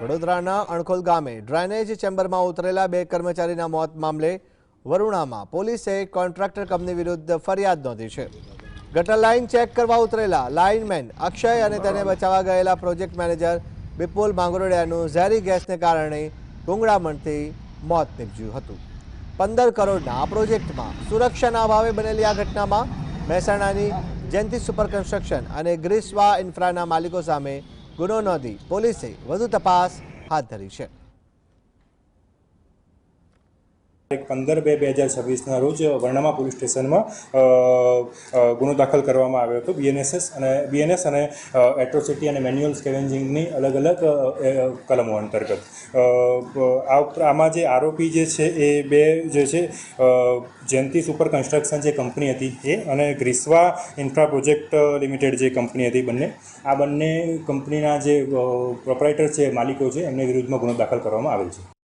વડોદરાના અણખોલ ગામે ડ્રેનેજ ચેમ્બરમાં ઉતરેલા 2 કર્મચારીના મોત મામલે વરુણામાં પોલીસે કોન્ટ્રાક્ટર કંપની વિરુદ્ધ ફરિયાદ નોંધી છે। ગટર લાઇન ચેક કરવા ઉતરેલા લાઇનમેન અક્ષય અને તેને બચાવવા ગયેલા પ્રોજેક્ટ મેનેજર વિપુલ માંગરોડિયાનું ઝેરી ગેસને કારણે ગુંગળામણથી મોત નીપજ્યું હતું। 15 કરોડના આ પ્રોજેક્ટમાં સુરક્ષાના અભાવે બનેલી આ ઘટનામાં મહેસાણાની જયંતિ સુપર કન્સ્ટ્રક્શન અને ગ્રીસવા ઇન્ફ્રાના માલિકો સામે ગુનો નોંધી પોલીસે વધુ તપાસ હાથ ધરી છે। 15/2/2026 રોજ વર્ણામા પોલીસ સ્ટેશનમાં ગુનો દાખલ કરવામાં આવ્યો હતો। બીએનએસ અને એટ્રોસિટી અને મેન્યુઅલ સ્કેવેન્જિંગની અલગ અલગ કલમો અંતર્ગત આમાં જે આરોપી જે છે એ બે જે છે જયંતિ સુપર કન્સ્ટ્રક્શન જે કંપની હતી એ અને ગ્રીસવા ઇન્ફ્રા પ્રોજેક્ટ લિમિટેડ જે કંપની હતી બંને કંપનીના જે પ્રોપ્રાઇટર છે માલિકો છે એમની વિરુદ્ધમાં ગુનો દાખલ કરવામાં આવેલ છે।